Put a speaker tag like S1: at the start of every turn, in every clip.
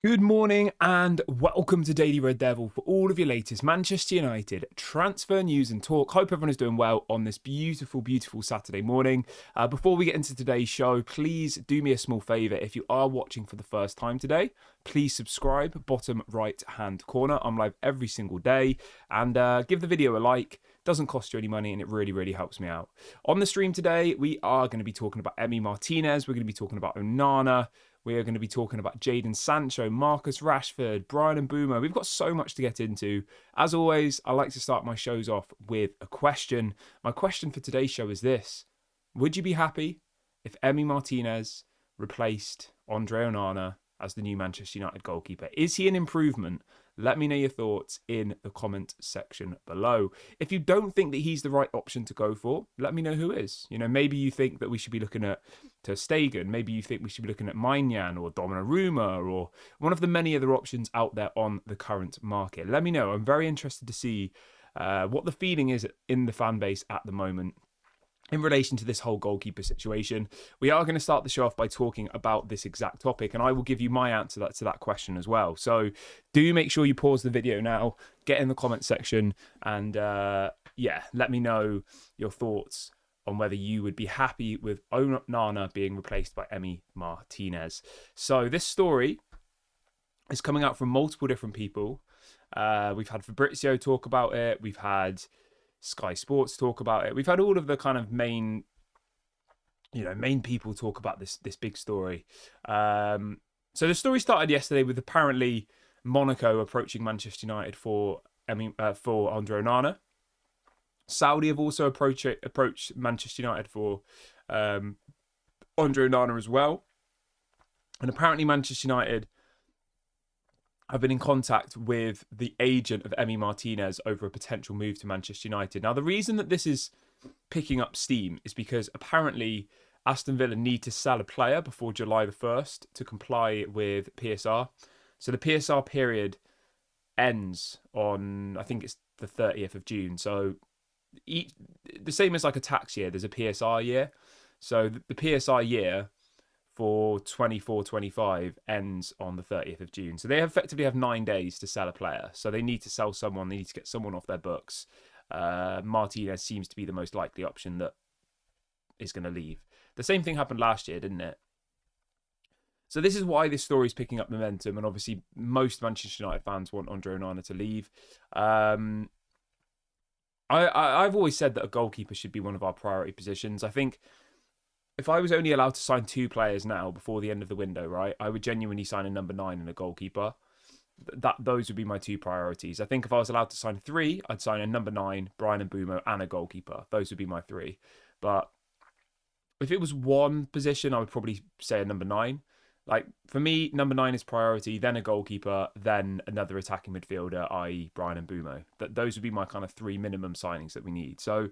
S1: Good morning and welcome to Daily Red Devil for all of your latest Manchester United transfer news and talk. Hope everyone is doing well on this beautiful, beautiful Saturday morning. Before we get into today's show, please do me a small favour. If you are watching for the first time today, please subscribe, bottom right hand corner. I'm live every single day, and give the video a like. Doesn't cost you any money and it really, really helps me out. On the stream today, we are going to be talking about Martinez. We're going to be talking about Onana. We are going to be talking about Jadon Sancho, Marcus Rashford, Brian Mbeumo. We've got so much to get into. As always, I like to start my shows off with a question. My question for today's show is this. Would you be happy if Martinez replaced Andre Onana as the new Manchester United goalkeeper? Is he an improvement? Let me know your thoughts in the comment section below. If you don't think that he's the right option to go for, let me know who is. You know, maybe you think that we should be looking at Ter Stegen. Maybe you think we should be looking at Maignan or Donnarumma or one of the many other options out there on the current market. Let me know. I'm very interested to see what the feeling is in the fan base at the moment in relation to this whole goalkeeper situation. We are going to start the show off by talking about this exact topic, and I will give you my answer to that question as well. So do make sure you pause the video now, get in the comment section, and let me know your thoughts on whether you would be happy with Onana being replaced by Martinez. So this story is coming out from multiple different people. We've had Fabrizio talk about it. We've had Sky Sports talk about it. We've had all of the kind of main people talk about this big story. So the story started yesterday with apparently Monaco approaching Manchester United for Andre Onana. Saudi have also approached Manchester United for Andre Onana as well. And apparently Manchester United have been in contact with the agent of Martinez over a potential move to Manchester United. Now, the reason that this is picking up steam is because apparently Aston Villa need to sell a player before July the 1st to comply with PSR. So the PSR period ends on, I think it's the 30th of June. So the same as like a tax year, there's a PSR year. So the PSR year for 24-25 ends on the 30th of June. So they effectively have 9 days to sell a player. So they need to sell someone. They need to get someone off their books. Martinez seems to be the most likely option that is going to leave. The same thing happened last year, didn't it? So this is why this story is picking up momentum. And obviously, most Manchester United fans want Andre Onana to leave. I've always said that a goalkeeper should be one of our priority positions. I think if I was only allowed to sign 2 players now before the end of the window, right, I would genuinely sign a number 9 and a goalkeeper. Those would be my 2 priorities. I think if I was allowed to sign 3, I'd sign a number 9, Brian Mbeumo, and a goalkeeper. Those would be my 3. But if it was one position, I would probably say a number 9. Like, for me, number 9 is priority, then a goalkeeper, then another attacking midfielder, i.e. Brian Mbeumo. Those would be my kind of 3 minimum signings that we need. So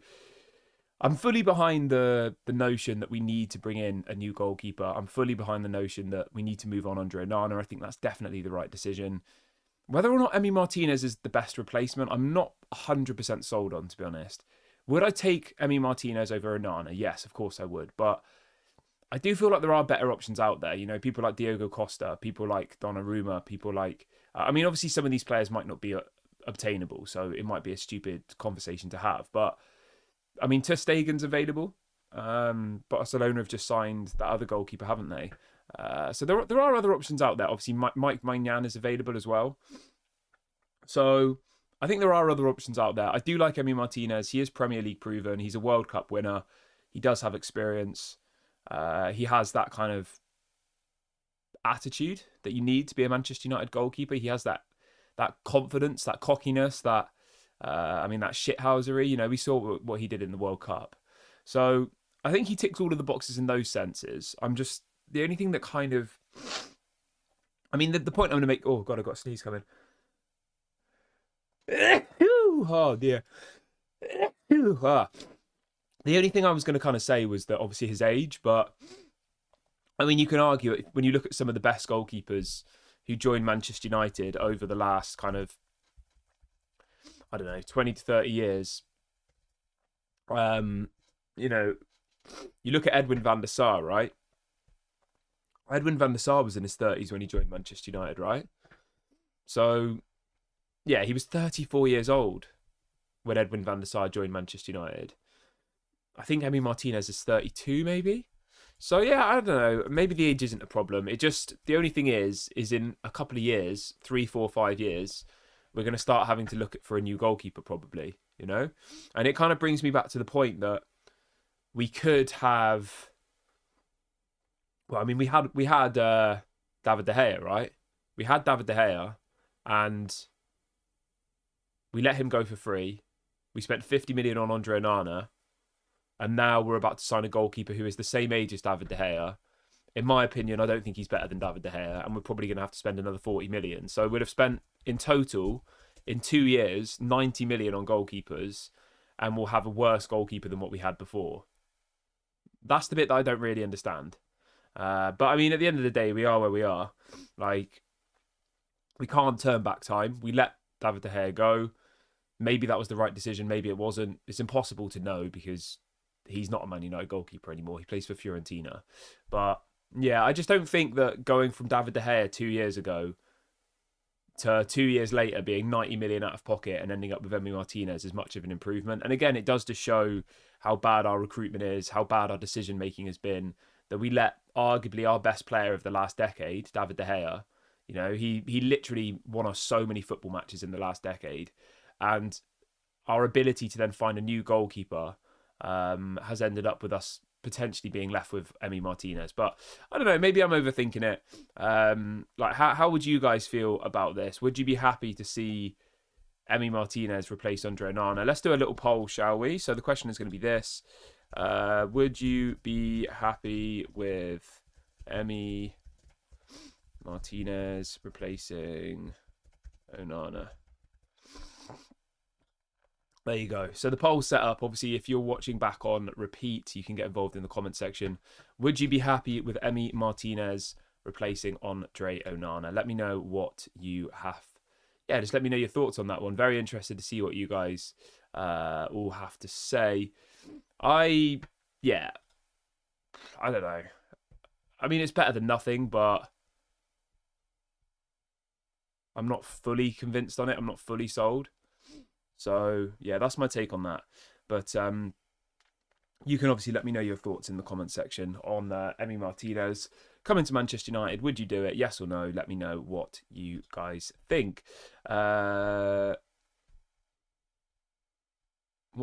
S1: I'm fully behind the notion that we need to bring in a new goalkeeper. I'm fully behind the notion that we need to move on Andre Onana. I think that's definitely the right decision. Whether or not Martinez is the best replacement, I'm not 100% sold on, to be honest. Would I take Martinez over Onana? Yes, of course I would. But I do feel like there are better options out there. You know, people like Diogo Costa, people like Donnarumma, people like... obviously some of these players might not be obtainable, so it might be a stupid conversation to have. But I mean, Ter Stegen's available. Barcelona have just signed that other goalkeeper, haven't they? So there are other options out there. Obviously, Mike Maignan is available as well. So I think there are other options out there. I do like Martinez. He is Premier League proven. He's a World Cup winner. He does have experience. He has that kind of attitude that you need to be a Manchester United goalkeeper. He has that confidence, that cockiness, that shithousery. You know, we saw what he did in the World Cup. So I think he ticks all of the boxes in those senses. I'm just, the only thing that kind of, the point I'm going to make, oh God, I've got a sneeze coming. Oh dear. The only thing I was going to kind of say was that obviously his age, but I mean, you can argue it when you look at some of the best goalkeepers who joined Manchester United over the last kind of, 20 to 30 years. You look at Edwin van der Sar, right? Edwin van der Sar was in his 30s when he joined Manchester United, right? So, yeah, he was 34 years old when Edwin van der Sar joined Manchester United. I think Emi Martinez is 32, maybe. So yeah, I don't know. Maybe the age isn't a problem. It just, the only thing is in a couple of years, 3, 4, 5 years, we're going to start having to look for a new goalkeeper, probably. You know, and it kind of brings me back to the point that we could have. Well, I mean, we had David De Gea, right? We had David De Gea, and we let him go for free. We spent 50 million on Andre Onana, and now we're about to sign a goalkeeper who is the same age as David De Gea. In my opinion, I don't think he's better than David De Gea, and we're probably going to have to spend another 40 million. So we'd have spent in total, in 2 years, 90 million on goalkeepers, and we'll have a worse goalkeeper than what we had before. That's the bit that I don't really understand. But I mean, at the end of the day, we are where we are. Like, we can't turn back time. We let David De Gea go. Maybe that was the right decision. Maybe it wasn't. It's impossible to know because he's not a Man United goalkeeper anymore. He plays for Fiorentina. But yeah, I just don't think that going from David De Gea 2 years ago to 2 years later being 90 million out of pocket and ending up with Emi Martinez is much of an improvement. And again, it does just show how bad our recruitment is, how bad our decision making has been, that we let arguably our best player of the last decade, David De Gea, you know, he literally won us so many football matches in the last decade. And our ability to then find a new goalkeeper has ended up with us potentially being left with Emi Martinez. But I don't know, maybe I'm overthinking it. Like, how would you guys feel about this? Would you be happy to see Emi Martinez replace Andre Onana? Let's do a little poll, shall we? So the question is going to be this. Would you be happy with Emi Martinez replacing Onana? There you go. So the poll's set up. Obviously, if you're watching back on repeat, you can get involved in the comment section. Would you be happy with Emi Martinez replacing Andre Onana? Let me know what you have. Yeah, just let me know your thoughts on that one. Very interested to see what you guys all have to say. I don't know. I mean, it's better than nothing, but I'm not fully convinced on it. I'm not fully sold. So, yeah, that's my take on that. But you can obviously let me know your thoughts in the comment section on Emi Martinez coming to Manchester United. Would you do it? Yes or no? Let me know what you guys think. What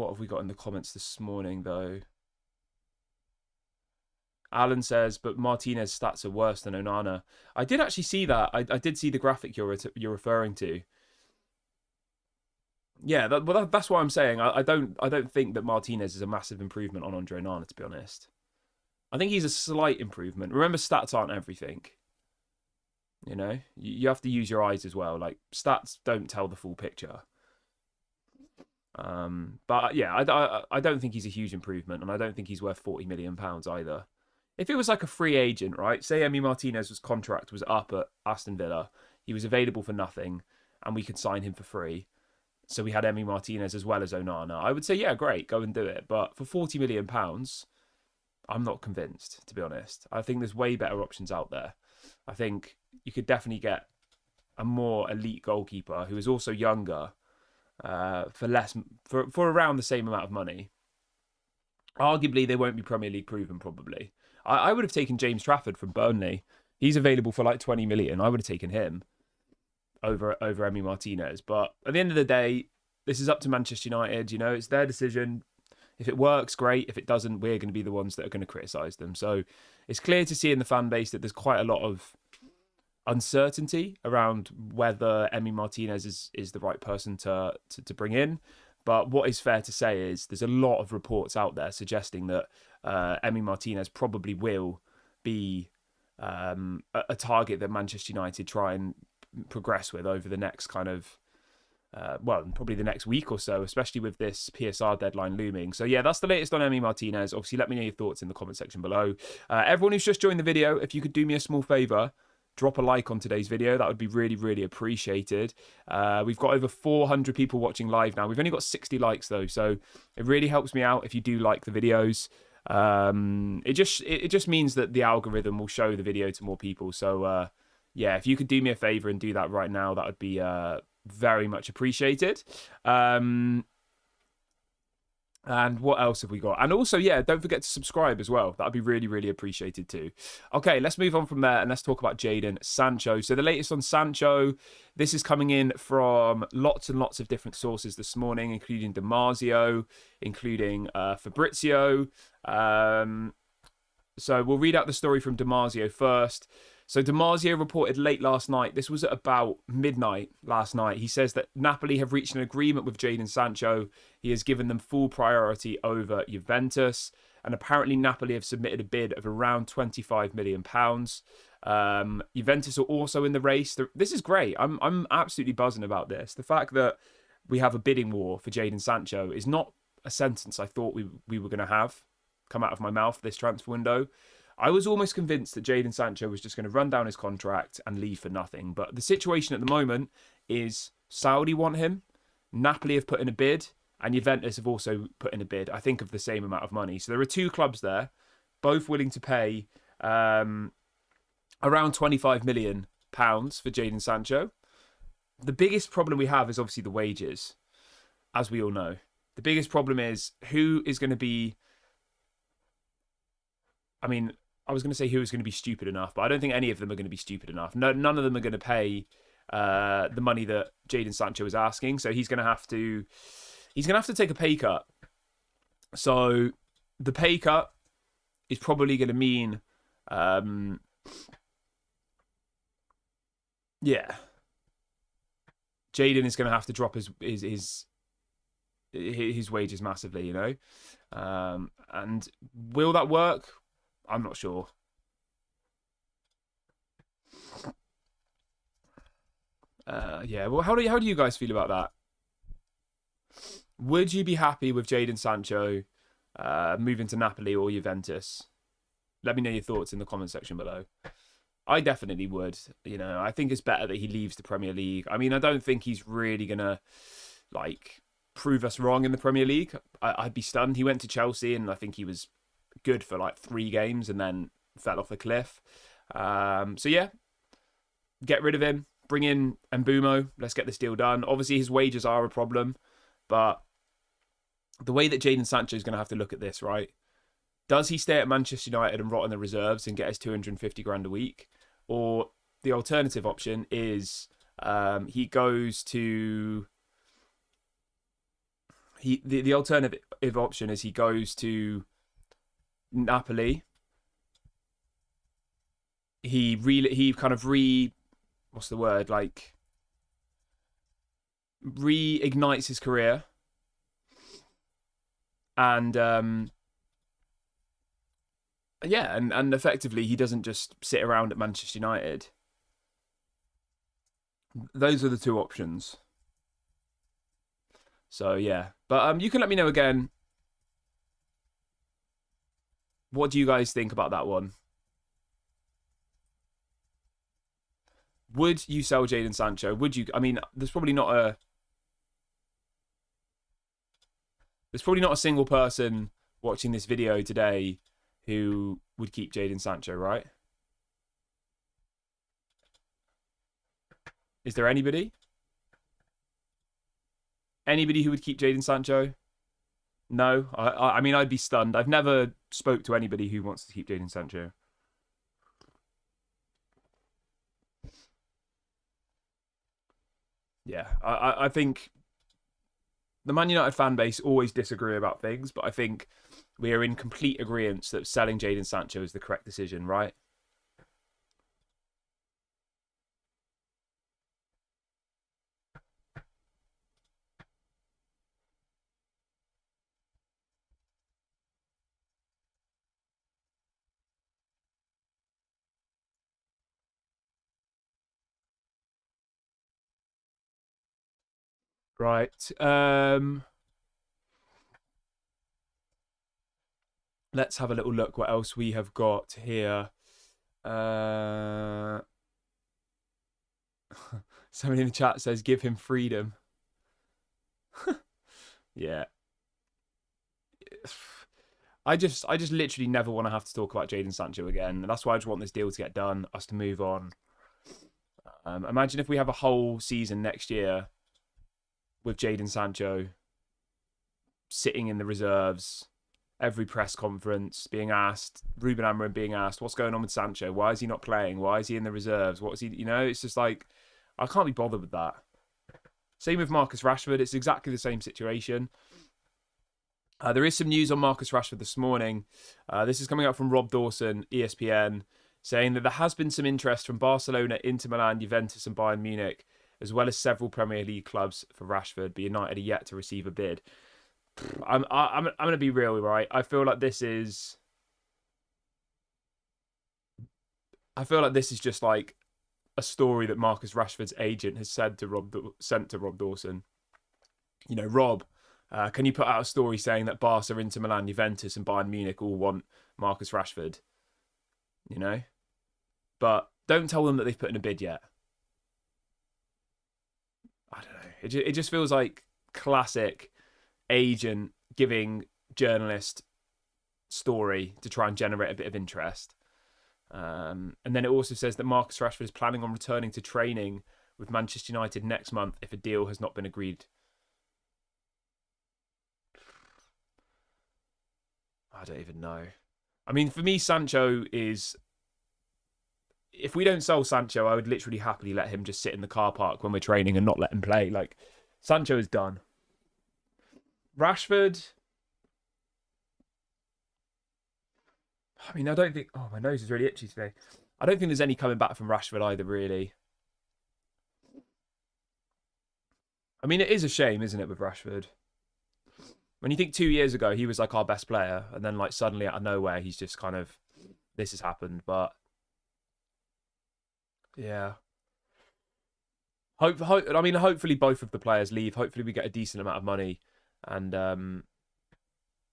S1: have we got in the comments this morning, though? Alan says, but Martinez stats are worse than Onana. I did actually see that. I did see the graphic you're referring to. Yeah, that's what I'm saying. I don't think that Martinez is a massive improvement on Andre Onana, to be honest. I think he's a slight improvement. Remember, stats aren't everything. You know, you have to use your eyes as well. Like, stats don't tell the full picture. But yeah, I don't think he's a huge improvement, and I don't think he's worth £40 million either. If it was like a free agent, right? Say Emi Martinez's contract was up at Aston Villa, he was available for nothing, and we could sign him for free. So we had Emi Martinez as well as Onana. I would say, yeah, great, go and do it. But for £40 million, I'm not convinced, to be honest. I think there's way better options out there. I think you could definitely get a more elite goalkeeper who is also younger for around the same amount of money. Arguably, they won't be Premier League proven, probably. I would have taken James Trafford from Burnley. He's available for like 20 million. I would have taken him over Emi Martinez. But at the end of the day, this is up to Manchester United. You know, it's their decision. If it works, great. If it doesn't, we're going to be the ones that are going to criticise them. So it's clear to see in the fan base that there's quite a lot of uncertainty around whether Emi Martinez is the right person to bring in. But what is fair to say is there's a lot of reports out there suggesting that Emi Martinez probably will be a target that Manchester United try and progress with over the next kind of, probably the next week or so, especially with this PSR deadline looming. So yeah, that's the latest on Emi Martinez. Obviously, let me know your thoughts in the comment section below. Everyone who's just joined the video, if you could do me a small favour, drop a like on today's video. That would be really, really appreciated. We've got over 400 people watching live now. We've only got 60 likes though, so it really helps me out if you do like the videos. It just means that the algorithm will show the video to more people. So yeah, if you could do me a favor and do that right now, that would be very much appreciated. And what else have we got? And also, yeah, don't forget to subscribe as well. That'd be really, really appreciated too. Okay, let's move on from there and let's talk about Jadon Sancho. So the latest on Sancho, this is coming in from lots and lots of different sources this morning, including Damasio, including Fabrizio. So we'll read out the story from Damasio first. So Damasio reported late last night, this was at about midnight last night, he says that Napoli have reached an agreement with Jadon Sancho. He has given them full priority over Juventus. And apparently Napoli have submitted a bid of around £25 million. Juventus are also in the race. This is great. I'm absolutely buzzing about this. The fact that we have a bidding war for Jadon Sancho is not a sentence I thought we were going to have come out of my mouth this transfer window. I was almost convinced that Jadon Sancho was just going to run down his contract and leave for nothing. But the situation at the moment is Saudi want him, Napoli have put in a bid, and Juventus have also put in a bid, I think of the same amount of money. So there are two clubs there, both willing to pay around £25 million for Jadon Sancho. The biggest problem we have is obviously the wages, as we all know. The biggest problem is who is going to be... I mean, I was going to say who is going to be stupid enough, but I don't think any of them are going to be stupid enough. No, none of them are going to pay the money that Jadon Sancho is asking. So he's going to have to take a pay cut. So the pay cut is probably going to mean, yeah, Jadon is going to have to drop his wages massively, you know. And will that work? I'm not sure. Yeah, well, how do you guys feel about that? Would you be happy with Jadon Sancho moving to Napoli or Juventus? Let me know your thoughts in the comment section below. I definitely would. You know, I think it's better that he leaves the Premier League. I mean, I don't think he's really gonna prove us wrong in the Premier League. I'd be stunned. He went to Chelsea and I think he was good for 3 games and then fell off the cliff. So yeah, get rid of him, bring in Mbumo, let's get this deal done. Obviously his wages are a problem, but the way that Jadon Sancho is going to have to look at this, right? Does he stay at Manchester United and rot in the reserves and get his 250 grand a week? Or the alternative option is he goes to... The alternative option is he goes to Napoli. He kind of what's the word, reignites his career, and yeah, and effectively he doesn't just sit around at Manchester United. Those are the two options. So yeah, but you can let me know again. What do you guys think about that one? Would you sell Jadon Sancho? Would you? I mean, there's probably not a single person watching this video today who would keep Jadon Sancho, right? Is there anybody? Anybody who would keep Jadon Sancho? No, I mean, I'd be stunned. I've never spoke to anybody who wants to keep Jadon Sancho. Yeah, I think the Man United fan base always disagree about things, but I think we are in complete agreement that selling Jadon Sancho is the correct decision, right? Right. Let's have a little look what else we have got here. Somebody in the chat says, give him freedom. Yeah. I just literally never want to have to talk about Jadon Sancho again. And that's why I just want this deal to get done, us to move on. Imagine if we have a whole season next year with Jadon Sancho sitting in the reserves, every press conference being asked, Ruben Amorim being asked, what's going on with Sancho? Why is he not playing? Why is he in the reserves? What is he, it's just like, I can't be bothered with that. Same with Marcus Rashford. It's exactly the same situation. There is some news on Marcus Rashford this morning. This is coming out from Rob Dawson, ESPN, saying that there has been some interest from Barcelona, Inter Milan, Juventus and Bayern Munich, as well as several Premier League clubs for Rashford, but United are yet to receive a bid. I'm going to be real, right? I feel like this is just like a story that Marcus Rashford's agent has sent to Rob Dawson. Rob, can you put out a story saying that Barca, Inter Milan, Juventus and Bayern Munich all want Marcus Rashford? But don't tell them that they've put in a bid yet. I don't know. It just feels like classic agent giving journalist story to try and generate a bit of interest. And then it also says that Marcus Rashford is planning on returning to training with Manchester United next month if a deal has not been agreed. I don't even know. I mean, for me, Sancho is... If we don't sell Sancho, I would literally happily let him just sit in the car park when we're training and not let him play. Like, Sancho is done. Rashford... I mean, I don't think... Oh, my nose is really itchy today. I don't think there's any coming back from Rashford either, really. I mean, it is a shame, isn't it, with Rashford? When you think 2 years ago, he was like our best player, and then like suddenly out of nowhere, he's just kind of, this has happened. But yeah, I mean, hopefully both of the players leave. Hopefully we get a decent amount of money, and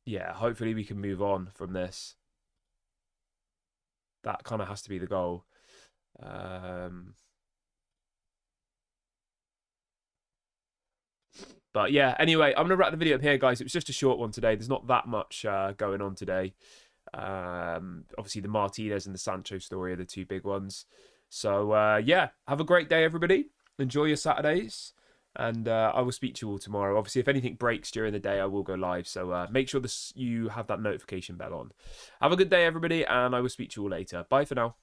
S1: yeah, hopefully we can move on from this. That kind of has to be the goal. But yeah, anyway, I'm going to wrap the video up here, guys. It was just a short one today. There's not that much going on today. Obviously, the Martinez and the Sancho story are the two big ones. So, yeah, have a great day, everybody. Enjoy your Saturdays. And I will speak to you all tomorrow. Obviously, if anything breaks during the day, I will go live. So make sure you have that notification bell on. Have a good day, everybody. And I will speak to you all later. Bye for now.